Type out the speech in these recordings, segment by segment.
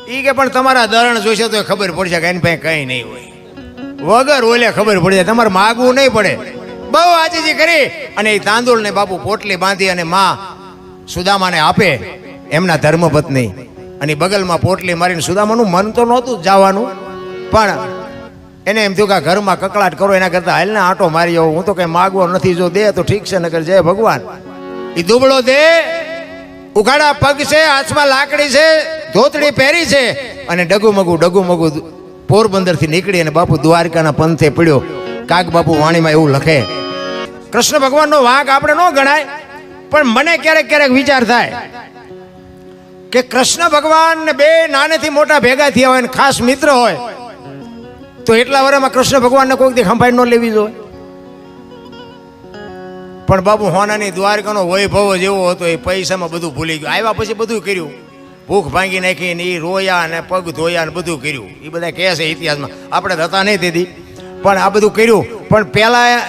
એ કે પણ તમારા દરણ જોઈશે તો ખબર પડશે કે એની પાસે કંઈ નહીં હોય, વગર ઓલે ખબર પડી જાય, તમારે માગવું નહીં પડે. બહુ આજીજી કરી અને એ તાંદુળને બાપુ પોટલી બાંધી અને માં સુદામાને આપે, એમના ધર્મપત્ની, અને બગલમાં પોટલી મારીને સુદામાનું મન તો નહોતું જવાનું, પણ એને એમ થયું કે ઘરમાં કકળાટ કરો એના કરતા હાલને આંટો મારી આવો, હું તો કંઈ માગવો નથી, જો દે તો ઠીક છે, નકર જય ભગવાન. એ દુબળો દે, ઉઘાડા પગ છે, હાથમાં લાકડી છે, ધોતડી પહેરી છે, અને ડગુમગુ પોરબંદરથી નીકળી અને બાપુ દ્વારકાના પંથે પડ્યો. કાગ બાપુ વાણીમાં એવું લખે, કૃષ્ણ ભગવાનનો વાંક આપણે ન ગણાય, પણ મને ક્યારેક ક્યારેક વિચાર થાય કે કૃષ્ણ ભગવાન ને બે નાનેથી મોટા ભેગા થયા હોય ને ખાસ મિત્ર હોય, તો એટલા વર્ષમાં કૃષ્ણ ભગવાનને કોઈક દી ખંભાઈ ન લેવી જોઈએ. પણ બાપુ હોનાની દ્વારકાનો વૈભવ જેવો હતો, એ પૈસામાં બધું ભૂલી ગયું. આવ્યા પછી બધું કર્યું, ભૂખ ભાંગી નાખી ને એ રોયા ને પગ ધોયા ને બધું કર્યું. એ બધા કહે છે ઇતિહાસમાં, આપણે હતા નહીં તેથી, પણ આ બધું કર્યું. પણ પહેલાં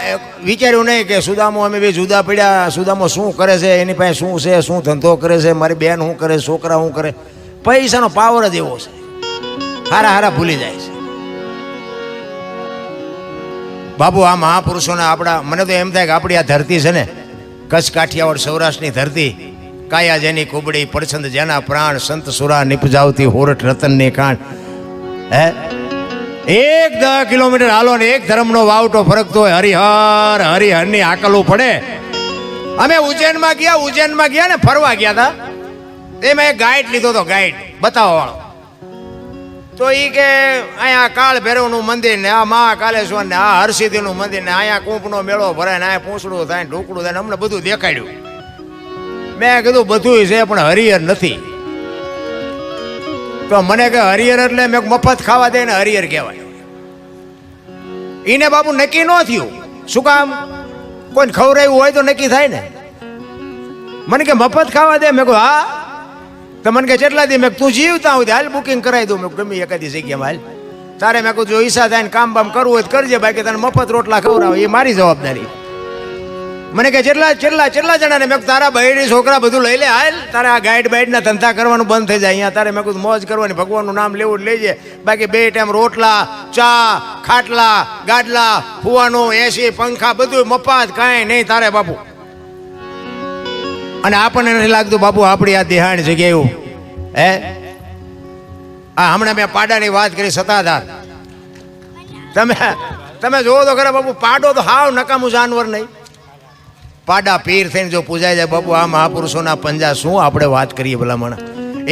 વિચાર્યું નહીં કે સુદામો અમે બે જુદા પડ્યા, સુદામો શું કરે છે, એની પાસે શું છે, શું ધંધો કરે છે, મારી બેન શું કરે, છોકરા શું કરે. પૈસાનો પાવર જ એવો છે, હારા ભૂલી જાય છે. બાબુ આ મહાપુરુષોના આપણા, મને તો એમ થાય કે આપણી આ ધરતી છે ને, કચ્છ કાઠિયાવાડ સૌરાષ્ટ્રની ધરતી, કાયા જેની કુબડી, પડછંદ જેના પ્રાણ, સંત સુરા નિપજાવતી હોરઠ રતનની કાંડ. હે 10 કિલોમીટર હાલો ને એક ધર્મનો વાવટો ફરકતો હોય, હરિહરની આકલું પડે. અમે ઉજ્જૈનમાં ગયા ને, ફરવા ગયા હતા, એમાં એક ગાઈડ લીધો હતો, ગાઈડ બતાવવા વાળો. તો એ કે અહીંયા કાળ ભૈરવનું મંદિર ને, આ મહાકાલેશ્વર ને, આ હરસિદ્ધિનું મંદિર ને, અહીંયા કૂંપનો મેળો ભરાય ને, અહીંયા પૂંછડું થાય, ઢોકળું થાય, અમને બધું દેખાડ્યું. મેં કીધું બધું છે પણ હરિહર નથી. તો મને કે હરિહર એટલે મેં મફત ખાવા દે ને હરિહર કહેવાય. એને બાપુ નક્કી ન થયું. શું કામ? કોઈને ખવડાવ્યું હોય તો નક્કી થાય ને. મને કે મફત ખાવા દે. મેં કહું હા. તો મને કે કેટલા દી? મેં તું જીવતા હોય હાલ બુકિંગ કરાવી દઉં. મેં ગમે એકાદી જગ્યામાં હાલ તારે. મેં કહું જો ઈચ્છા થાય ને કામ બામ કરવું હોય તો કરજે, બાકી તને મફત રોટલા ખવડાવે એ મારી જવાબદારી. મને કે કેટલા જણાને? મેં તારા બહેરી છોકરા બધું લઈ લે હાલ, તારે આ ગાઈડ બાઈડના ધંધા કરવાનું બંધ થઈ જાય અહીંયા તારે. મેં કીધું મોજ કરવાની, ભગવાનનું નામ લેવું જ લેજે, બાકી 2 ટાઈમ રોટલા, ચા, ખાટલા, ગાડલા, ફુવાનું, એસી, પંખા બધું મફત, કાંઈ નહીં તારે બાપુ. અને આપણને નથી લાગતું બાપુ આપણી આ દેહાણ જગ્યા એવું હે? આ હમણાં મેં પાડાની વાત કરી, સતાધાર. તમે જોવો તો ખરા બાપુ, પાડો તો હાવ નકામું જાનવર નહીં. પાડા પીર થઈને જો પૂજાઈ જાય બાપુ, આ મહાપુરુષોના પંજા શું આપણે વાત કરીએ ભલામણ.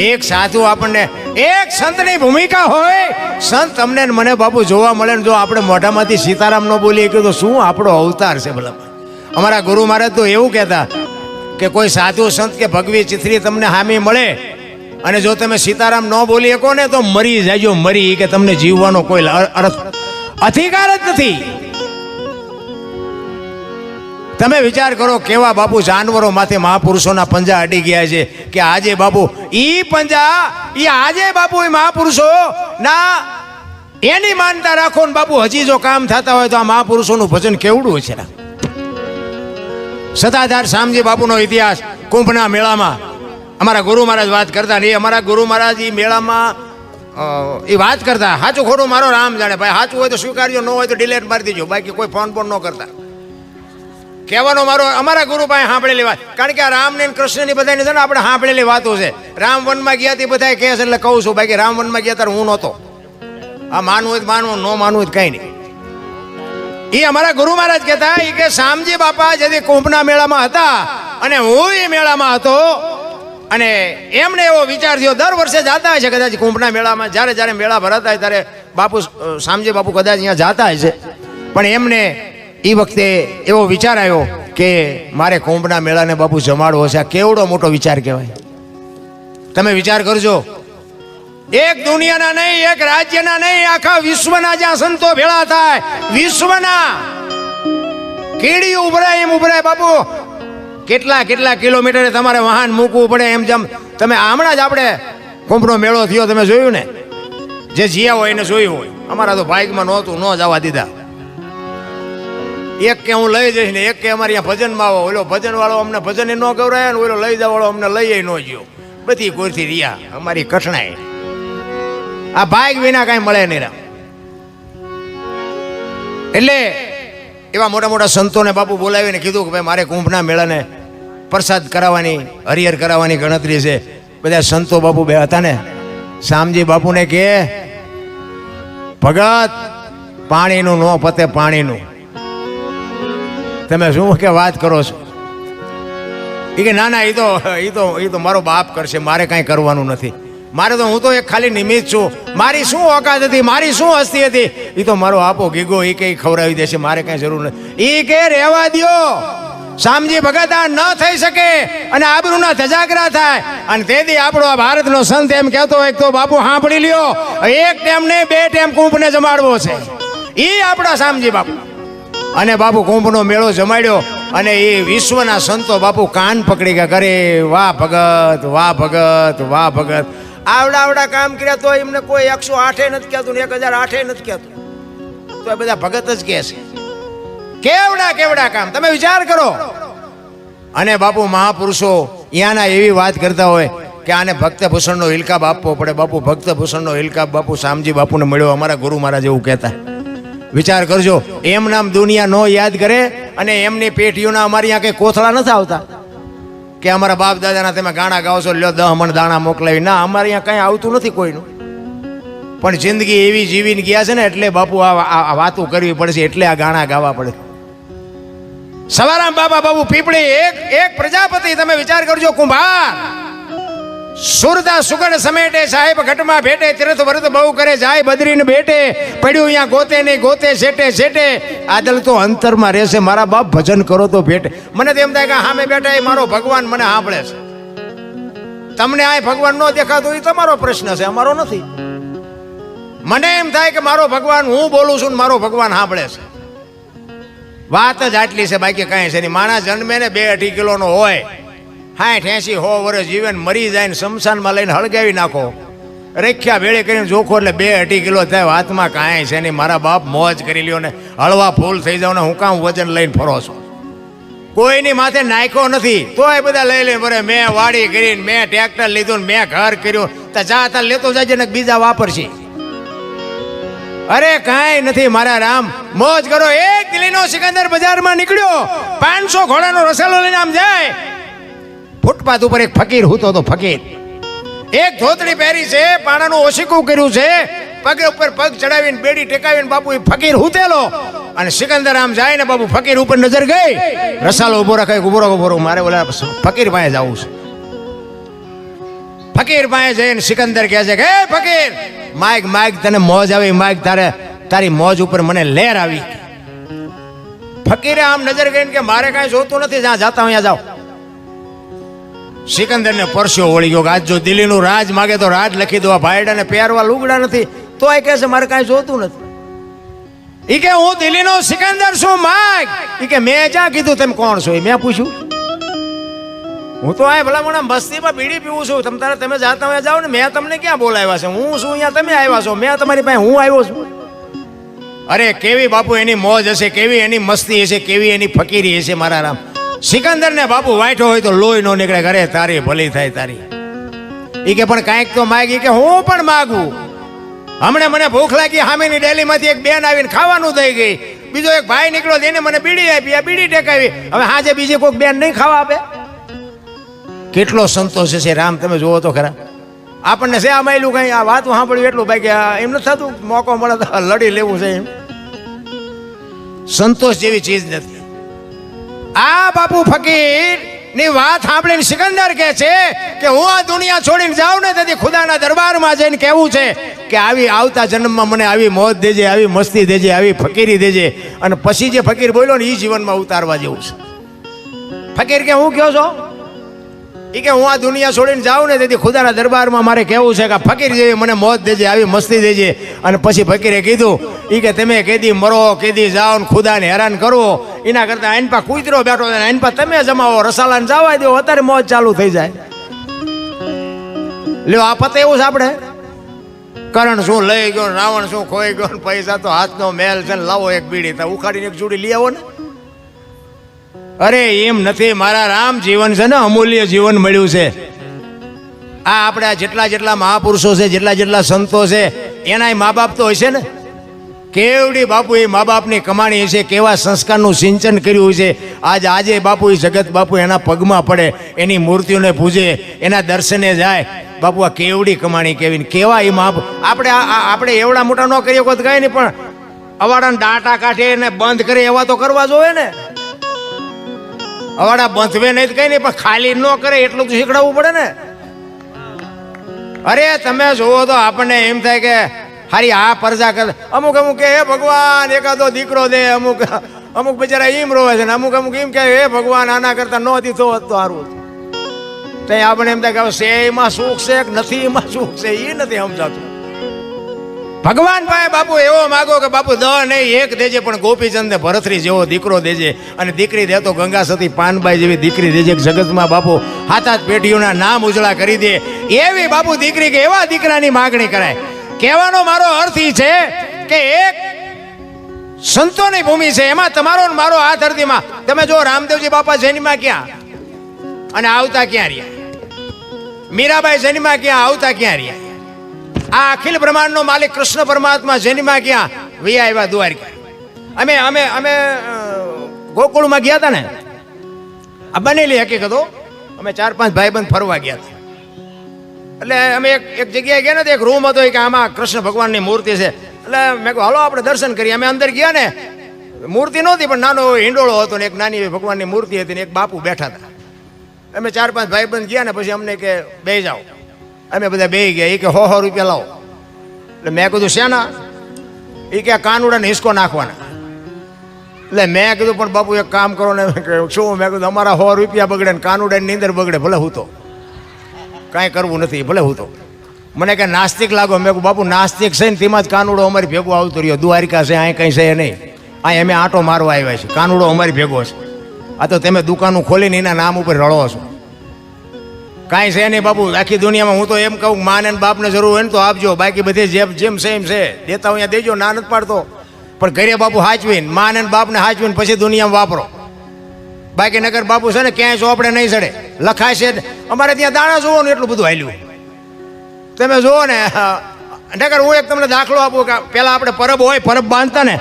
એક સાધુ આપણને, એક સંતની ભૂમિકા હોય, સંત તમને મને બાપુ જોવા મળે ને જો આપણે મોઢામાંથી સીતારામ ન બોલીએ તો શું આપણો અવતાર છે ભલામણ. અમારા ગુરુ મહારાજ તો એવું કહેતા કે કોઈ સાધુ સંત કે ભગવી ચિત્રી તમને હામી મળે અને જો તમે સીતારામ ન બોલી શકો ને તો મરી જાજો, મરી, કે તમને જીવવાનો કોઈ અધિકાર જ નથી. તમે વિચાર કરો કેવા બાપુ જાનવરો માથે મહાપુરુષોના પંજા અડી ગયા છે, કે આજે બાપુ ઈ પંજા, ઈ આજે બાપુ એ મહાપુરુષો ના એની માનતા રાખો ને બાપુ હજી જો કામ થતા હોય તો આ મહાપુરુષોનું ભજન કેવડું છે. સતાધાર શામજી બાપુનો ઇતિહાસ કુંભના મેળામાં અમારા ગુરુ મહારાજ વાત કરતા ને, અમારા ગુરુ મહારાજ એ મેળામાં એ વાત કરતા. સાચું ખોટું મારો રામ જાણે ભાઈ, સાચું હોય તો સ્વીકારજો, ન હોય તો ડિલેટ મારી દેજો, બાકી કોઈ ફોન ન કરતા. કહેવાનો મારો અમારા ગુરુ પાસે સાંભળેલી વાત, કારણ કે આ રામ ને કૃષ્ણની બધાની છે ને આપણે સાંભળેલી વાતો છે. રામ વનમાં ગયા તે બધા કહે છે એટલે કહું છું, બાકી રામ વનમાં ગયા ત્યારે હું નહોતો. આ માનવું હોય તો માનવું, ન માનવું હોય કઈ નહીં. એ અમારા ગુરુ મહારાજ કહેતા એ કે શામજી બાપા જેથી કુંભના મેળામાં હતા અને હું એ મેળામાં હતો, અને એમને એવો વિચાર થયો, દર વર્ષે જતા હોય છે કદાચ કુંભના મેળામાં, જ્યારે મેળા ભરાતા હોય ત્યારે બાપુ શામજી બાપુ કદાચ અહીંયા જતા હોય છે, પણ એમને એ વખતે એવો વિચાર આવ્યો કે મારે કુંભના મેળાને બાપુ જમાડવો છે. આ કેવડો મોટો વિચાર કહેવાય. તમે વિચાર કરજો, એક દુનિયાના નહીં, એક રાજ્યના નહીં, આખા વિશ્વના જ્યાં સંતો ભેળા થાય, વિશ્વના કીડી ઉભરાય એમ ઉભરાય બાપુ. કેટલા કિલોમીટરે તમારે વાહન મૂકવું પડે. એમ જેમ તમે હમણાં જ આપણે કુંભનો મેળો થયો, તમે જોયું ને, જે જીયા હોય એને જોયું હોય. અમારા તો ભાગમાં નહોતું, ન જવા દીધા. એક કે હું લઈ જઈશ ને એક કે અમારે અહીંયા ભજનમાં આવો, ઓલો ભજન વાળો અમને ભજન ન ગવરાય ને ઓલો લઈ જવા વાળો અમને લઈ ન ગયો. બધી કોઈથી રહ્યા અમારી કઠણાઈ. આ ભાગ વિના કાંઈ મળે નહીં રામ. એટલે એવા મોટા મોટા સંતોને બાપુ બોલાવીને કીધું કે ભાઈ મારે કુંભના મેળાને પ્રસાદ કરાવવાની હરિહર કરાવવાની ગણતરી છે. બધા સંતો બાપુ બે હતા ને, શામજી બાપુને કે ભગત પાણીનું નો પતે, પાણીનું તમે શું કે વાત કરો છો? એ કે ના ના, એ તો મારો બાપ કરશે, મારે કાંઈ કરવાનું નથી. મારે તો, હું તો એક ખાલી નિમિત્ત છું. મારી શું ઓકાત હતી, મારી શું હસ્તી હતી, એ તો મારો આપો ગીગો એ કઈ ખવડાવી દેશે, મારે કાંઈ જરૂર નથી. એ કે રહેવા દ્યો, શામજી ભગત આ ન થઈ શકે અને આબરૂના ધજાગરા થાય. અને તેથી આપણો આ ભારતનો સંત એમ કહેતો હોય તો બાપુ સાંભળી લ્યો, એક ટાઈમ ને બે ટાઈમ કુંભને જમાડવો છે. એ આપણા શામજી બાપુ. અને બાપુ કુંભનો મેળો જમાડ્યો અને એ વિશ્વના સંતો બાપુ કાન પકડી ગયા કરે, વાહ ભગત, વાહ ભગત, વાહ ભગત. આવડા કામ કર્યા તો એમને કોઈ 108 નથી કહેતું ને 1008 નથી કહેતું, તો એ બધા ભગત જ કહે છે. કેવડા કામ તમે વિચાર કરો. અને બાપુ મહાપુરુષો અહીંયાના એવી વાત કરતા હોય કે આને ભક્ત ભૂષણનો હિલકાબ આપવો પડે. બાપુ ભક્ત ભૂષણનો હિલકાબ બાપુ શામજી બાપુને મળ્યો. અમારા ગુરુ મહારાજ એવું કહેતા. વિચાર કરજો, એમ નામ દુનિયા નો યાદ કરે અને એમની પેટીઓના અમારી અહીંયા કઈ કોથળા નથી આવતા કે અમારા બાપ દાદાના તમે ગાણા ગાઓ છો, લ્યો 10 મણ દાણા મોકલાવી. ના, અમારે અહીંયા કઈ આવતું નથી કોઈનું. પણ જિંદગી એવી જીવીને ગયા છે ને, એટલે બાપુ આ વાતો કરવી પડશે, એટલે આ ગાણા ગાવા પડે. સવારામ બાપુ પીપળી એક પ્રજાપતિ. તમે વિચાર કરજો, કુંભાર સુરતા સુગડ સમેટે, સાહેબ ઘટમાં ભેટે, તીર્થ વ્રત બહુ કરે, જાય બદરીને બેટે, પડ્યું અહીંયા ગોતે નહીં ગોતે, શેટે આદલ તો અંતરમાં રહેશે. મારા બાપ ભજન કરો તો ભેટે. મને તો એમ થાય કે સામે બેઠા એ મારો ભગવાન મને સાંભળે છે. તમને આ ભગવાન ન દેખાતો એ તમારો પ્રશ્ન છે, અમારો નથી. મને એમ થાય કે મારો ભગવાન, હું બોલું છું ને મારો ભગવાન સાંભળે છે. વાત જ આટલી છે, બાકી કાંઈ છે નહીં. માણસ જન્મે ને 2-2.5 કિલોનો હોય, 60-80 100 વર્ષ જીવે ને મરી જાય ને શમશાનમાં લઈને હળગાવી નાખો, રેખ્યા ભેળે કરીને જોખો એટલે 2-2.5 કિલો થાય. વાતમાં કાંઈ છે નહીં. મારા બાપ મોજ કરી લ્યો ને હળવા ફૂલ થઈ જાવ ને, હું કામ વજન લઈને ફરો છું. કોઈની માથે નાખ્યો નથી, તોય બધા લઈ લઈને બરે. મેં વાડી કરીને, મેં ટ્રેક્ટર લીધું ને મેં ઘર કર્યું, તો જા લેતો જાય ને બીજા વાપરશે. અરે કાંઈ નથી મારા રામ, મોજ કરો. એક દિલ્હીનો સિકંદર બજારમાં નીકળ્યો, 500 ઘોડાનો રસાલો લઈને આમ જાય. ફૂટપાથ ઉપર એક ફકીર હૂતો તો. ફકીર એક ધોતડી પહેરી છે, પાણાનું ઓશીકું કર્યું છે, પગ ઉપર પગ ચડાવીને બેડી ટેકાવીને બાપુ એ ફકીર હૂતેલો. અને સિકંદર આમ જાય ને બાપુ ફકીર ઉપર નજર ગઈ, રસાલો ઉભો રખાય. ઉભો રહો, મારે ઓલા ફકીર પાસે જવું છે. ફકીર પાસે જઈને સિકંદર કહે છે કે હે ફકીર, માગ તને મોજ આવી, માગ તારી મોજ ઉપર મને લહેર આવી. ફકીરે આમ નજર ગઈને કે મારે કાંઈ જોતું નથી, જ્યાં જાતા અહીંયા જાઓ. સિકંદર ને પરસ્યો વળી ગયો. આજ જો દિલ્હીનું રાજ માગે તો રાજ લખી દો. ભાઈડાને પહેરવા લુગડા નથી, તો એ કહે છે મારે કાંઈ જોતું નથી. ઈ કે હું દિલ્હીનો સિકંદર છું, માગ. ઈ કે મેં ક્યાં કીધું તમે કોણ છો? મેં પૂછ્યું. હું તો આ ભલા મોણા મસ્તીમાં બીડી પીવું છું. તમે જાતા હોય જાઓ ને, મેં તમને ક્યાં બોલાવ્યા છે? હું શું અહીંયા, તમે આવ્યા છો? મેં તમારી પાસે હું આવ્યો છું? અરે કેવી બાપુ એની મોજ હશે, કેવી એની મસ્તી હશે, કેવી એની ફકીરી હશે મારા રામ. સિકંદર ને બાપુ વાંઠો હોય તો લોહી નો નીકળે. ઘરે તારી ભલી થાય તારી. ઈ કે પણ કાંઈક તો માગી. કે હું પણ માગું. હમણાં મને ભૂખ લાગી, હામેની ડેલીમાંથી એક બેન આવીને ખાવાનું થઈ ગઈ. બીજો એક ભાઈ નીકળ્યો, એને મને બીડી આપી, આ બીડી ટેકાવી. હવે હાજે બીજી કોઈક બેન નહીં ખાવા આપે? કેટલો સંતોષ છે રામ, તમે જુઓ તો ખરા. આપણને છે આ માયલું કઈ આ વાત સાંભળ્યું એટલું, બાકી એમ નથી થતું મોકો મળે તો લડી લેવું છે એમ. સંતોષ જેવી ચીજ નથી. આ બાપુ ફકીર ની વાત સાંભળીને સિકંદર કહે છે કે હું આ દુનિયા છોડીને જાઉં ને તેથી ખુદાના દરબારમાં જઈને કહેવું છે કે આવી આવતા જન્મમાં મને આવી મોજ દેજે, આવી મસ્તી દેજે, આવી ફકીરી દેજે. અને પછી જે ફકીર બોલ્યો ને એ જીવનમાં ઉતારવા જેવું છે. ફકીર કે હું કહો છો? એ કે હું આ દુનિયા છોડીને જાઉં ને તેથી ખુદાના દરબારમાં મારે કહેવું છે કે ફકીર જેવી મને મોજ દેજે, આવી મસ્તી દેજે. અને પછી ફકીરે કીધું, એ કે તમે કેદી મરો, કેદી જાઓ ને ખુદાને હેરાન કરવો, એના કરતાં આઈન પા કૂતરો બેઠો છે, આઈન પા તમે જમાવો, રસાલાને જવા દો, અત્યારે મોજ ચાલુ થઈ જાય. લ્યો આ પતે એવું છે આપણે. કરણ શું લઈ ગયો, રાવણ શું ખોઈ ગયો, પૈસા તો હાથનો મેલ છે, લાવો એક બીડી, તો ઉખાડીને એક જોડી લઈ આવો ને. અરે એમ નથી મારા રામ. જીવન છે ને અમૂલ્ય જીવન મળ્યું છે. આ આપણા જેટલા મહાપુરુષો છે, જેટલા સંતો છે, એનાય મા બાપ તો હશે ને. કેવડી બાપુ એ મા બાપની કમાણી છે, કેવા સંસ્કારનું સિંચન કર્યું છે. આજે બાપુ એ જગત બાપુ એના પગમાં પડે, એની મૂર્તિઓને પૂજે, એના દર્શને જાય. બાપુ આ કેવડી કમાણી કેવા એ મા આપણે એવડા મોટા ન કરીએ કોઈ કઈ નહીં, પણ અવાડાને ડાટા કાઢે ને બંધ કરે એવા તો કરવા જોઈએ ને. અવાડા બંધવે નહીં કઈ નહીં, પણ ખાલી ન કરે એટલું તો શીખડાવવું પડે ને. અરે તમે જોવો તો આપણને એમ થાય કે હારી આ પરજા કરે. અમુક કે હે ભગવાન એકાદો દીકરો દે, અમુક બિચારા એમ રોવે છે ને, અમુક એમ કે હે ભગવાન આના કરતા ન દીધો હોત તો સારું. ત્યાં આપણે એમ થાય કે છે એમાં સુખ છે કે નથી એમાં સુખ છે એ નથી સમજાતું. ભગવાન પાસે બાપુ એવો માગો કે બાપુ દ નહીં એક દેજે, પણ ગોપીચંદ ને ભરતરી જેવો દીકરો દેજે, અને દીકરી દે તો ગંગા સતી પાનબાઈ જેવી દીકરી દેજે. જગતમાં બાપુ હાથ પેઢીઓના નામ ઉજળા કરી દે એવી બાપુ દીકરી કે એવા દીકરાની માગણી કરાય. કહેવાનો મારો અર્થ એ છે કે એક સંતોની ભૂમિ છે, એમાં તમારો ને મારો આ ધરતીમાં તમે જો રામદેવજી બાપા જન્મ્યા ક્યાં અને આવતા ક્યાં રહ્યા, મીરાબાઈ જન્મ્યા ક્યાં આવતા ક્યાં રહ્યા, આ અખિલ બ્રહ્માંડનો માલિક કૃષ્ણ પરમાત્મા જન્મ્યા ક્યાં વી આવ્યા દ્વારકા. અમે અમે અમે ગોકુળમાં ગયા હતા ને, આ બનેલી હકીકતો. અમે 4-5 ભાઈબંધ ફરવા ગયા હતા. એટલે અમે એક જગ્યાએ ગયા ને, એક રૂમ હતો કે આમાં કૃષ્ણ ભગવાનની મૂર્તિ છે. એટલે મેં કહ્યું હાલો આપણે દર્શન કરીએ. અમે અંદર ગયા ને, મૂર્તિ નહોતી પણ નાનો હિંડોળો હતો ને એક નાની ભગવાનની મૂર્તિ હતી ને એક બાપુ બેઠા હતા. અમે 4-5 ભાઈબંધ ગયા ને, પછી અમને કે બે જાઓ. અમે બધા બે ગયા. એ કે 100 રૂપિયા લાવો. એટલે મેં કીધું શેના? એ કે કાનુડાને હિસકો નાખવાના. એટલે મેં કીધું પણ બાપુ એક કામ કરો ને. શું? મેં કીધું અમારા 100 રૂપિયા બગડે ને કાનુડાની નીંદર બગડે, ભલે હું તો કાંઈ કરવું નથી, ભલે હું તો. મને કે નાસ્તિક લાગો. મેં કહું બાપુ નાસ્તિક છે ને તેમાં જ કાનુડો અમારી ભેગો આવતો રહ્યો. દ્વારિકા છે અહીં કંઈ છે નહીં, અહીં અમે આંટો મારવા આવ્યા છીએ. કાનુડો અમારી ભેગો છે. આ તો તમે દુકાનો ખોલીને એના નામ ઉપર રળો છો. કાંઈ છે નહીં બાપુ આખી દુનિયામાં. હું તો એમ કહું માને ને બાપને જરૂર હોય ને તો આપજો, બાકી બધી જેમ છે એમ છે દેતા અહીંયા દેજો, ના નથી પાડતો. પણ ઘરે બાપુ હાચવીને માને ને બાપને હાચવીને પછી દુનિયામાં વાપરો. બાકી નગર બાપુ છે ને ક્યાંય ચોપડે નહીં ચડે, લખાય છે. અમારે ત્યાં દાણા જોવો ને એટલું બધું હાલ્યું. તમે જુઓ ને નગર હું એક તમને દાખલો આપું કે પેલા આપણે પરબ હોય, પરબ બાંધતા ને,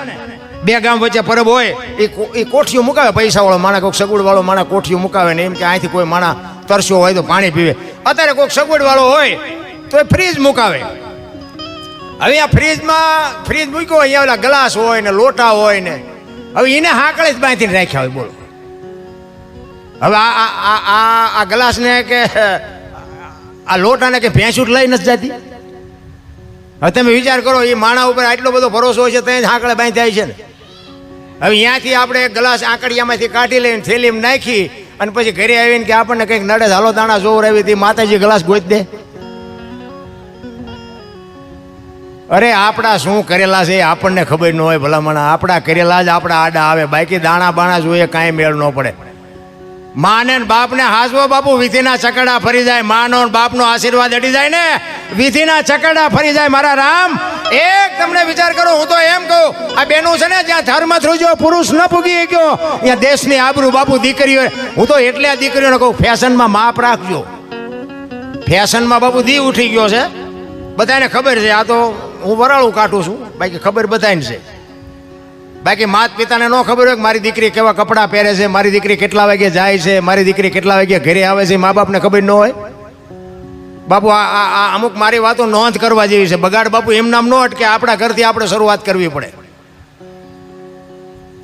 2 ગામ વચ્ચે પરબ હોય, એ કોઠીઓ મુકાવે. પૈસાવાળો માણા કોઈક સગવડવાળો માણા કોઠીઓ મુકાવે ને એમ કે અહીંથી કોઈ માણા તરસ્યો હોય તો પાણી પીવે. અત્યારે કોઈક સગવડવાળો હોય તો એ ફ્રીજ મુકાવે. હવે આ ફ્રીજ મૂક્યો હોય, અહીંયા ઓલા ગ્લાસ હોય ને લોટા હોય ને, હવે એને હાકળે જ બાંધીને રાખ્યા હોય. બોલો હવે આ ગ્લાસને કે આ લોટાને કે ભેંસું લઈ નથી જતી. હવે તમે વિચાર કરો, એ માણા ઉપર આટલો બધો ભરોસો હોય છે, ત્યાં જ હાકળે બાંધી છે ને. હવે અહીંયાથી આપણે ગ્લાસ આંકડિયામાંથી કાઢી લઈને થેલીમાં નાખી અને પછી ઘરે આવીને કે આપણને કંઈક નડે હાલો દાણા જોર આવી હતી, માતાજી ગ્લાસ ગોઈ દે. અરે આપણા શું કરેલા છે આપણને ખબર ન હોય. ભલામણા આપણા કરેલા જ આપણા આડા આવે, બાકી દાણા બાણા જોઈએ કાંઈ મેળ ન પડે. માને બાપને હાસવો બાપુ, વિધિના ચકડા ફરી જાય. માનો બાપનો આશીર્વાદ અડી જાય ને, વિધિના ચકડા ફરી જાય. મારા રામ એક તમને વિચાર કરો. હું તો એમ કહું આ બેનું છે ને, જ્યાં ધર્મ થ્રુજો પુરુષ ન પૂગી ગયો ત્યાં દેશની આબરૂ બાપુ દીકરીઓ. હું તો એટલે આ દીકરીઓને કહું ફેશનમાં માપ રાખજો. ફેશનમાં બાપુ દી ઉઠી ગયો છે, બધાને ખબર છે. આ તો હું વરાળું કાઢું છું, બાકી ખબર બધાને છે. બાકી માત પિતાને ન ખબર હોય કે મારી દીકરી કેવા કપડાં પહેરે છે, મારી દીકરી કેટલા વાગે જાય છે, મારી દીકરી કેટલા વાગે ઘરે આવે છે, મા બાપને ખબર ન હોય. બાપુ આ અમુક મારી વાતો નોંધ કરવા જેવી છે. બગાડ બાપુ એમ નામ ન અટકે, આપણા ઘરથી આપણે શરૂઆત કરવી પડે.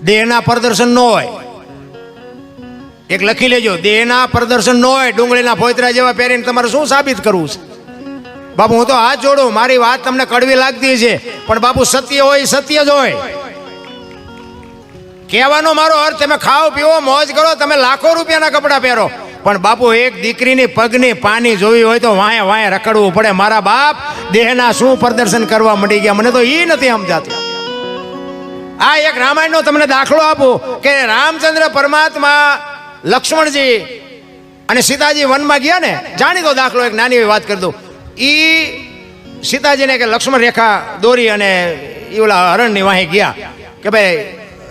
દેહના પ્રદર્શન ન હોય, એક લખી લેજો, દેહના પ્રદર્શન ન હોય. ડુંગળીના ફોતરા જેવા પહેરીને તમારે શું સાબિત કરવું છે? બાપુ હું તો હાથ જોડું, મારી વાત તમને કડવી લાગતી છે પણ બાપુ સત્ય હોય સત્ય જ હોય. કહેવાનો મારો અર્થ તમે ખાઓ પીવો મોજ કરો, તમે લાખો રૂપિયાના કપડાં પહેરો, પણ બાપુ એક દીકરીની પગની પાની જોવી હોય તો વાંહે વાંહે રખડવું પડે. મારા બાપ દેહના શું પ્રદર્શન કરવા માંડી ગયા, મને તો એ નથી સમજાતું. આ એક રામાયણનો તમને દાખલો આપું કે રામચંદ્ર પરમાત્મા, લક્ષ્મણજી અને સીતાજી વનમાં ગયા ને, જાણીતો દાખલો એક નાની એવી વાત કરી દઉં. એ સીતાજીને કે લક્ષ્મણ રેખા દોરી અને એ ઓલા હરણની વાહે ગયા કે ભાઈ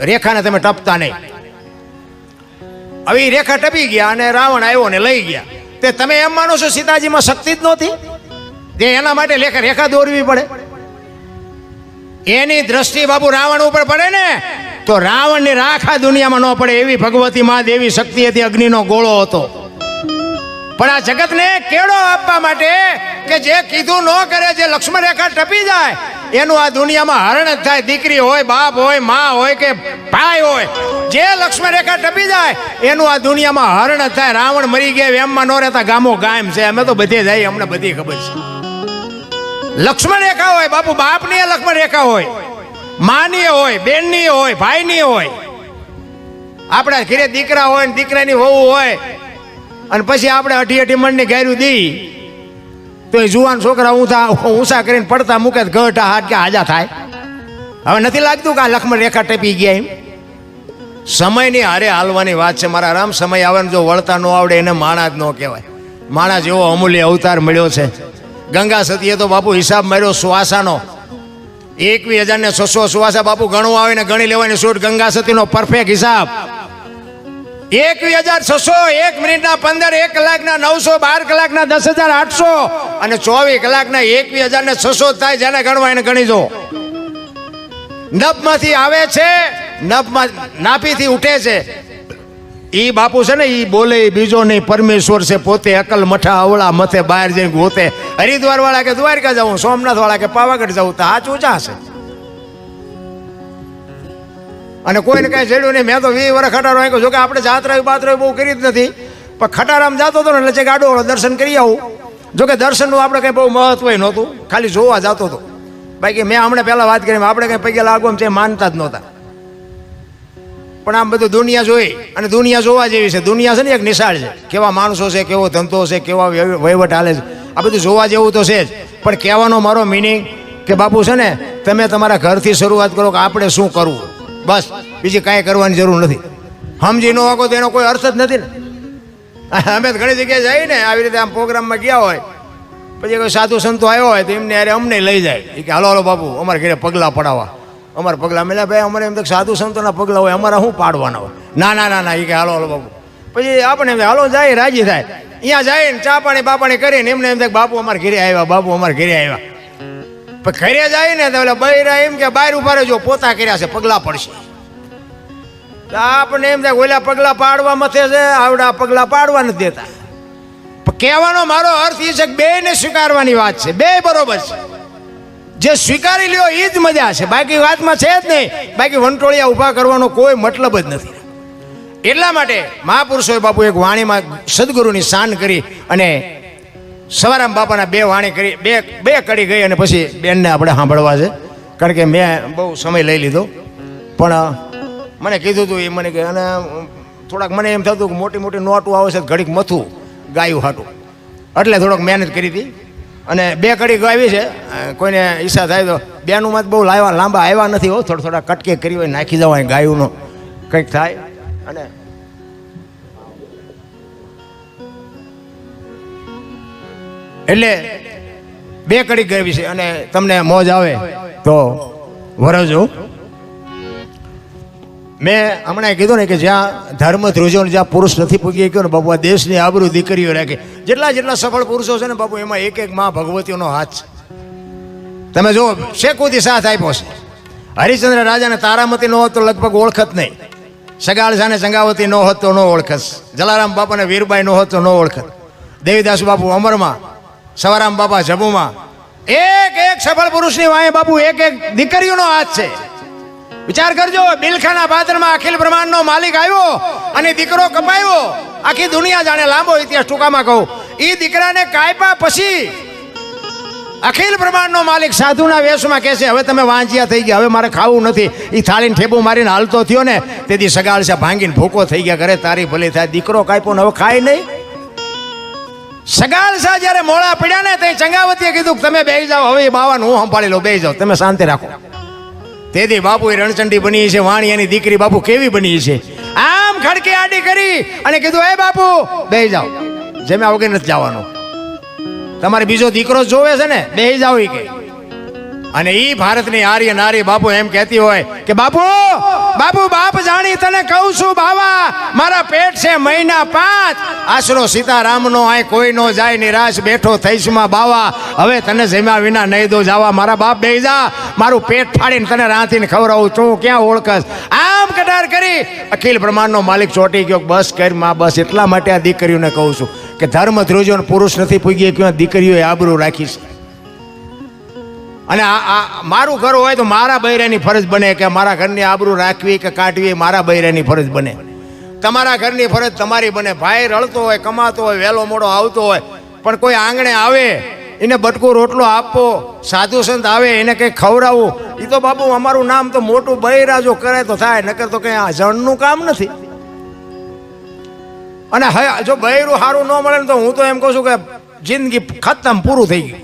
રેખાને તમે ટપતા નહીં. હવે એ રેખા ટપી ગયા અને રાવણ આવ્યો ને લઈ ગયા. તે તમે એમ માનો છો સીતાજીમાં શક્તિ જ નહોતી તે એના માટે રેખા દોરવી પડે? એની દ્રષ્ટિ બાપુ રાવણ ઉપર પડે ને તો રાવણની રાખા દુનિયામાં ન પડે એવી ભગવતી માં દેવી શક્તિ હતી, અગ્નિનો ગોળો હતો. પણ આ જગતને કેળો આપવા માટે કે જે કીધું ન કરે, જે લક્ષ્મણ રેખા ટપી જાય એનું આ દુનિયામાં હરણ જ થાય. દીકરી હોય, બાપ હોય, માં હોય કે ભાઈ હોય, જે લક્ષ્મણ રેખા ટપી જાય એનું આ દુનિયામાં હરણ જ થાય. રાવણ મરી ગયા એમમાં ન રહેતા ગામો ગામ છે. અમે તો બધે જઈએ, અમને બધી ખબર છે. લક્ષ્મણ રેખા હોય બાપુ, બાપની લક્ષ્મણ રેખા હોય, માની હોય, બેનની હોય, ભાઈની હોય. આપણા ઘરે દીકરા હોય ને દીકરાની વહુ હોય અને પછી આપણે અઢી મણની ગાયરું દી તો એ જુવાન છોકરા ઊંચા કરીને પડતા મૂકે ગઢા હાથ કે હાજા થાય. હવે નથી લાગતું કે આ લક્ષ્મણ રેખા ટપી ગયા? એમ સમયની હારે હાલવાની વાત છે મારા રામ. સમય આવે ને જો વળતા ન આવડે એને માણા જ ન કહેવાય. માણા જેવો અમૂલ્ય અવતાર મળ્યો છે. ગંગા સતીએ તો બાપુ હિસાબ માર્યો શ્વાસાનો. 21,600 શ્વાસા બાપુ ગણવા આવે ને ગણી લેવાની છૂટ. ગંગા સતીનો પરફેક્ટ હિસાબ 21,600, 1 મિનિટના 15, 1 કલાકના 900, 12 કલાકના 10,800 અને 24 કલાકના 21,600 થાય. જેને ગણવા એને ગણી જો. નભમાંથી આવે છે, નભમાં નાભીથી ઉઠે છે. ઈ બાપુ છે ને ઈ બોલે બીજો નહીં, પરમેશ્વર છે પોતે. અકલ મઠા અવળા મથે બહાર જઈને ગોતે. હરિદ્વાર વાળા કે દ્વારકા જાઉં, સોમનાથ વાળા કે પાવાગઢ જાઉં, તો આ ઊંચા છે. અને કોઈને કાંઈ જડ્યું નહીં. મેં તો 20 વર્ષ ખટારો આંક્યો. જોકે આપણે જાત્રા બાત્રા બહુ કરી જ નથી, પણ ખટારામાં જતો હતો ને એટલે ગાડો દર્શન કરી આવું. જોકે દર્શનનું આપણે કંઈ બહુ મહત્વ નહોતું, ખાલી જોવા જતો હતો. બાકી મેં હમણાં પહેલાં વાત કરી, આપણે કંઈ પગે લાગો છે માનતા જ નહોતા. પણ આમ બધું દુનિયા જોઈ અને દુનિયા જોવા જેવી છે. દુનિયા છે ને એક નિશાળ છે. કેવા માણસો છે, કેવો ધંધો છે, કેવા વહીવટ હાલે છે, આ બધું જોવા જેવું તો છે જ. પણ કહેવાનો મારો મિનિંગ કે બાપુ છે ને તમે તમારા ઘરથી શરૂઆત કરો કે આપણે શું કરવું, બસ. બીજી કાંઈ કરવાની જરૂર નથી. સમજી ન વાગો તો એનો કોઈ અર્થ જ નથી ને. અમે ઘણી જગ્યાએ જઈએ ને આવી રીતે આમ પ્રોગ્રામમાં ગયા હોય, પછી કોઈ સાધુ સંતો આવ્યો હોય તો એમને અરે અમને લઈ જાય. એ કે હાલો હાલો બાપુ અમારે ઘરે પગલાં પડાવવા. અમારા પગલાં મેળ્યા ભાઈ અમારે એમ તો સાધુ સંતોના પગલાં હોય, અમારા શું પાડવાના હોય? ના ના ના ના, એ કે હાલો હાલો બાપુ. પછી આપણે એમ હાલો જાય, રાજી થાય. અહીંયા જાય ને ચા પાણી બાપાણી કરીને એમને એમ થાય બાપુ અમારે ઘરે આવ્યા, બાપુ અમારે ઘરે આવ્યા. પણ ઘરે જાય ને તો બૈરા એમ કે બહાર ઉભા રહેજો, પોતા કર્યા છે, પગલાં પડશે. આપણે એમ થાય ઓલા પગલાં પાડવા મથે છે, આવડા પગલાં પાડવા નથી દેતા. પણ કહેવાનો મારો અર્થ એ છે કે બેને સ્વીકારવાની વાત છે. બે બરોબર છે. જે સ્વીકારી લ્યો એ જ મજા છે, બાકી વાતમાં છે જ નહીં. બાકી વંટોળિયા ઊભા કરવાનો કોઈ મતલબ જ નથી. એટલા માટે મહાપુરુષોએ બાપુ એક વાણીમાં સદગુરુની શાન કરી અને સવારામ બાપાના 2 વાણી કરી, બે કડી ગઈ અને પછી બેનને આપણે સાંભળવા છે. કારણ કે મેં બહુ સમય લઈ લીધો. પણ મને કીધું હતું એ મને કે, અને થોડાક મને એમ થતું કે મોટી મોટી નોટો આવે છે ઘડીક મથું ગાયું હાટું, એટલે થોડોક મહેનત કરી હતી અને 2 કડી ગાવી છે. કોઈને ઈચ્છા થાય તો બેનુંમાં જ બહુ લાંબા આવ્યા નથી હો, થોડા કટકે કરી હોય નાખી જવાય ગાયુંનો કંઈક થાય. અને એટલે 2 કડી ગાવી છે અને તમને મોજ આવે તો વરજો. મેં હમણાં કીધું ને કે જ્યાં ધર્મ ધ્રુજો ને જ્યાં પુરુષ નથી પૂગી ગયો ને બાપુ, આ દેશની આબરૂ દીકરીઓ રાખે. જેટલા સફળ પુરુષો છે ને બાપુ, એમાં એક માં ભગવતીઓનો હાથ છે. તમે જો શેકુથી સાથ આપ્યો છે. હરિશ્ચંદ્ર રાજાને તારામતી ન હોત તો લગભગ ઓળખત નહીં. સગાળસાને સંગાવતી ન હોત તો ન ઓળખત. જલારામ બાપાને વીરબાઈ ન હોત તો ન ઓળખત. દેવીદાસ બાપુ અમરમાં, સવારામ બાપા જબુમાં. એક સફળ પુરુષની વાંહે બાપુ એક દીકરીઓનો હાથ છે. વિચાર કરજો, બિલખાના પાત્રમાં અખિલ બ્રહ્માંડનો માલિક આવ્યો અને દીકરો કપાયો. આખી દુનિયા જાણે, લાંબો ઇતિહાસ ટૂંકામાં કહું. એ દીકરાને કાપ્યા પછી અખિલ બ્રહ્માંડનો માલિક સાધુના વેશમાં કહે છે હવે તમે વાંજિયા થઈ ગયા, હવે મારે ખાવું નથી. એ થાળીને ઠેપું મારીને હાલતો થયો ને તેથી સગાળસા ભાંગીને ભૂકો થઈ ગયા. કરે તારી ભલી થાય, દીકરો કાપ્યો ને હવે ખાય નહીં. સગાળસા જ્યારે મોળા પડ્યા ને તે ચંગાવતીએ કીધું તમે બેસી જાઓ, હવે બાવાનું હું સંભાળી લો, બેસી જાઓ, તમે શાંતિ રાખો. તેથી બાપુ એ રણચંડી બની છે. વાણી એની દીકરી બાપુ કેવી બની છે? આમ ખડકી આડી કરી અને કીધું એ બાપુ બેસી જાઓ, જમ્યા વગર નથી જવાનું. તમારે બીજો દીકરો જોવે છે ને, બેસી જાઓ. એ કે અને ઈ ભારતની આર્ય નારી બાપુ એમ કહેતી હોય કે બાપુ બાપુ બાપ જાણી તને કહું છું બાવા, મારા પેટ છે મહિના 5, આશરો સીતારામનો આય કોઈ નો જાય નિરાશ, બેઠો થઈશમાં બાવા, હવે તને જમ્યા વિના નહીં દો જાવા, મારા બાપ બેહી જા, મારું પેટ ફાડીને તને રાંધીને ખવડાવું, તું ક્યાં ઓળખસ? આમ કટાર કરી અખિલ બ્રહ્માંડનો માલિક ચોટી ગયો, બસ કર માં બસ. એટલા માટે આ દીકરીઓને કહું છું કે ધર્મ ધ્રુજો પુરુષ નથી પૂગી ગયો, દીકરીઓએ આબરૂ રાખીશ. અને આ મારું ઘર હોય તો મારા બૈરાની ફરજ બને કે મારા ઘરની આબરૂ રાખવી કે કાઢવી, મારા બૈરાની ફરજ બને. તમારા ઘરની ફરજ તમારી બને. ભાઈ રળતો હોય, કમાતો હોય, વહેલો મોડો આવતો હોય, પણ કોઈ આંગણે આવે એને બટકું રોટલો આપવો, સાધુ સંત આવે એને કંઈક ખવડાવવું, એ તો બાપુ અમારું નામ તો મોટું બૈરા જો કરે તો થાય, નકર તો કંઈ આ જણનું કામ નથી. અને જો બૈરું સારું ન મળે ને તો હું તો એમ કહું છું કે જિંદગી ખતમ, પૂરું થઈ ગયું.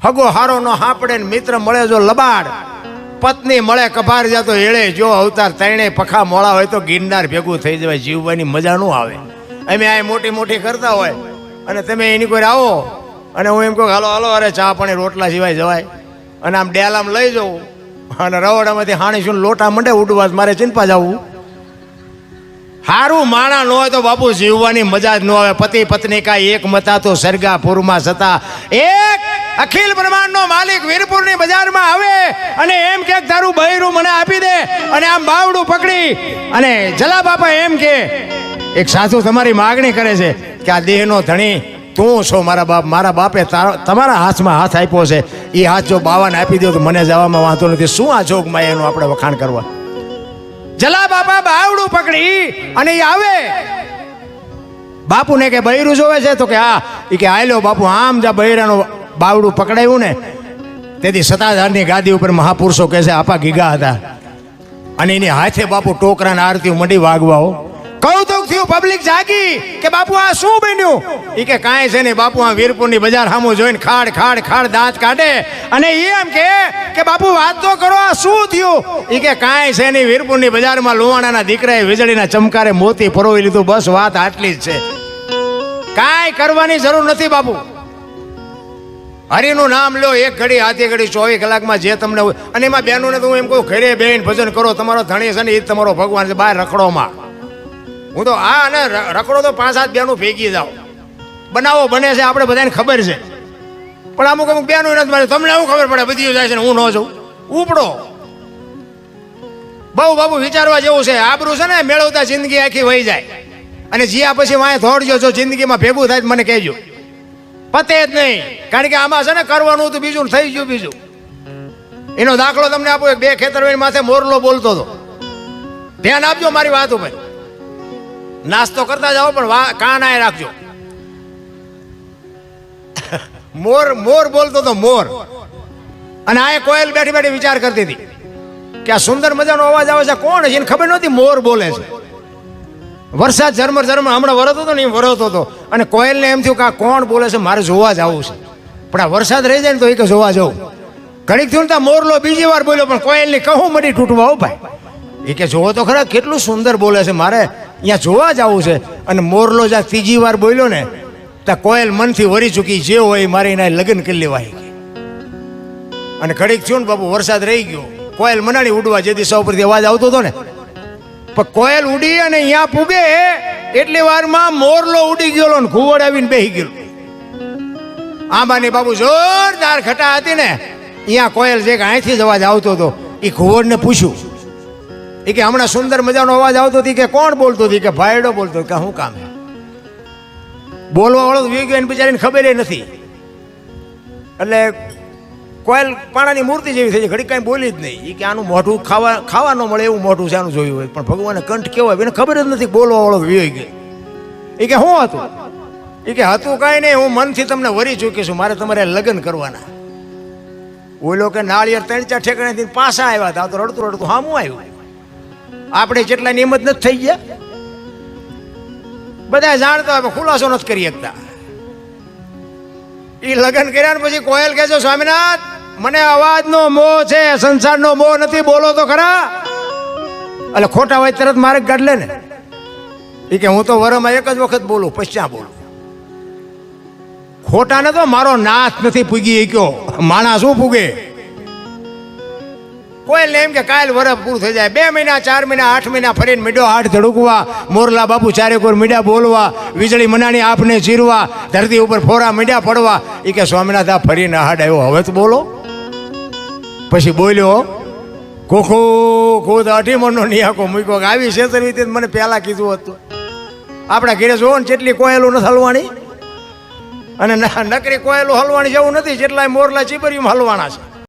હગો હારો નો હાંપડે ને મિત્ર મળે જો લબાડ, પત્ની મળે કભાર જાતો એળે જો અવતાર, ત્રણે પખા મોળા હોય તો ગિરનાર ભેગું થઈ જવાય, જીવવાની મજા ન આવે. અમે આ મોટી મોટી કરતા હોય અને તમે એની કોઈ આવો અને હું એમ કહું હાલો હાલો, અરે ચા પાણી રોટલા સિવાય જવાય, અને આમ ડેલામ લઈ જવું અને રવડામાંથી હાણી શું લોટા મંડે ઉડવા, મારે ચિંતા જવું. હારું માણા ન હોય તો બાપુ જીવવાની મજા જ ન આવે. પતિ પત્ની કા એક મતા તો સરગાપુરમાં સતા, એક અખિલ બ્રહ્માંડનો માલિક વીરપુરની બજારમાં આવે અને એમ કે તારું બૈરું મને આપી દે, અને આમ બાવડું પકડી અને જલા બાપા એમ કે એક સાધુ તમારી માગણી કરે છે કે આ દેહનો ધણી તું છો મારા બાપ, મારા બાપે તમારા હાથમાં હાથ આપ્યો છે, એ હાથ જો બાવાને આપી દો તો મને જવામાં વાંધો નથી. શું આ જોગમાં એનું આપણે વખાણ કરવા? જલા બાપા બાવડું પકડી અને એ આવે. બાપુને કે બૈરું જોવે છે? તો કે હા. એ કે આયલો બાપુ, આમ જા બૈરાનો બાવડું પકડાયું ને તેથી સત્તાધારની ગાદી ઉપર મહાપુરુષો કહે છે આપા ગીગા હતા, અને એની હાથે બાપુ ટોકરાના આરતી મંડી વાગવા. કૌતુક થયું, પબ્લિક જાગી કે બાપુ આ શું બન્યું? એ કે કાંઈ છે નહીં બાપુ, આ વીરપુરની બજાર સામું જોઈને ખાડ ખાડ ખાડ દાંત કાઢે અને એ એમ કે બાપુ વાત તો કરો, આ શું થયું? એ કે કાંઈ છે નહીં, વીરપુરની બજારમાં લુવાણાના દીકરાએ વીજળીના ચમકારે મોતી પરોવી લીધું, બસ વાત આટલી જ છે, કાંઈ કરવાની જરૂર નથી બાપુ. હરિનું નામ લો, એક ઘડી હાથી ઘડી 24 કલાકમાં જે તમને હોય. અને એમાં બહેનોને તો હું એમ કહું ઘરે બેન ભજન કરો, તમારો ધણી છે ને એ તમારો ભગવાન છે, બહાર રખડોમાં હું તો આ અને રખડો તો 5-7 બહેનો ભેગી જાઓ, બનાવો બને છે આપણે બધાને ખબર છે, પણ અમુક અમુક બહેનો નથી મારે, તમને એવું ખબર પડે બધી જાય છે ને હું ન જાઉં. ઉપડો બહુ બાબુ વિચારવા જેવું છે. આબરૂ છે ને મેળવતા જિંદગી આખી વહી જાય, અને જ્યાં પછી વાંય થોડજો, જો જિંદગીમાં ભેગું થાય મને કહેજો, પતે જ નહીં. કારણ કે આમાં છે ને કરવાનું તો બીજું થઈ ગયું બીજું. એનો દાખલો તમને આપો, 2 ખેતર માથે મોરલો બોલતો હતો, ધ્યાન આપજો મારી વાત ઉપર, નાસ્તો કરતા જાઓ પણ કાન આય રાખજો. મોર બોલતો હતો, મોર, અને આ કોયલ બેઠી બેઠી વિચાર કરતી હતી કે આ સુંદર મજાનો અવાજ આવે છે, કોણ છે? એને ખબર નહોતી મોર બોલે છે. વરસાદ ઝરમર ઝરમર હમણાં વરસતો હતો ને એમ વરસતો હતો, અને કોયલને એમ થયું કે આ કોણ બોલે છે, મારે જોવા જવું છે. પણ આ વરસાદ રહી જાય ને તો એ કે જોવા જવું. ઘડીક થયું ત્યાં મોરલો બીજી વાર બોલ્યો, પણ કોયલની કહું મળી તૂટવા. હો ભાઈ, એ કે જોવો તો ખરા કેટલું સુંદર બોલે છે, મારે અહીંયા જોવા જવું છે. અને મોરલો જ્યાં ત્રીજી વાર બોલ્યો ને ત્યાં કોયલ મનથી વરી ચૂકી, જે હોય મારે એના લગ્ન કરી લેવાય. અને ઘડીક થયું ને બાપુ વરસાદ રહી ગયો, કોયલ મનાડી ઉડવા, જે દિશા ઉપરથી અવાજ આવતો હતો ને, પણ કોયલ ઉડી અને અહીંયા પૂગે એટલી વારમાં મોરલો ઉડી ગયો ને ઘુવડ આવીને બેસી ગયો. આંબાની બાબુ જોરદાર ઘટા હતી ને, અહીંયા કોયલ જે અહીંથી જ અવાજ આવતો હતો, એ ઘુવડને પૂછ્યું, એ કે હમણાં સુંદર મજાનો અવાજ આવતો હતી, કે કોણ બોલતો હતી? કે ભાઈડો બોલતો. કે શું કામ? બોલવા વાળો તો વી ગયો, એને બિચારીને ખબર નથી. એટલે કોયલ પાણાની મૂર્તિ જેવી થઈ, ઘડી કાંઈ બોલી જ નહીં. એ કે આનું મોઢું ખાવા ન મળે એવું મોઢું છે આનું જોયું હોય, પણ ભગવાનને કંઠ કેવો હોય એને ખબર જ નથી. બોલવા વાળો વી ગયો. એ કે શું હતું? એ કે હતું કાંઈ નહીં, હું મનથી તમને વરી ચૂકી છું, મારે તમારે લગ્ન કરવાના. ઓલો કે નાળિયેર 3-4 ઠેકાણેથી પાછા આવ્યા હતા, તો રડતું રડતું હામું આવ્યું. આપણે જેટલા નિયમત નથી થઈ ગયા, બધા જાણતા હોય ખુલાસો નથી કરી શકતા. એ લગ્ન કર્યા ને પછી કોયલ કહે છે, સ્વામિનાથ મને અવાજનો મોહ છે, સંસારનો મોહ નથી, બોલો તો ખરા. એટલે ખોટા હોય તરત મારે ગાઢ લે ને. એ કે હું તો વરમાં એક જ વખત બોલું, પછી બોલું. ખોટાને તો મારો નાથ નથી પૂગી ગયો, માણા શું પૂગે? કોયલને એમ કે કાલ વરસ પૂરું થઈ જાય 2 મહિના 4 મહિના 8 મહિના ફરીને મીડો હાથ ધડકવા મોરલા બાપુ ચારે કોર મીડા બોલવા વીજળી મનાણી આપને ચીરવા ધરતી ઉપર ફોરા મીડા પડવા એ કે સ્વામિનાથ આ ફરીને હાડ આવ્યો હવે તો બોલો. પછી બોલ્યો કોખો ખુદ 8 મણનો નિયાકો મૂક્યો કે આવી છેતરવી મને પહેલા કીધું હતું. આપણા ઘરે જોવો ને જેટલી કોયલું નથી હલવાણી અને નકરી કોયલું હલવાણી જેવું નથી જેટલા મોરલા ચીબરીમાં હલવાના છે.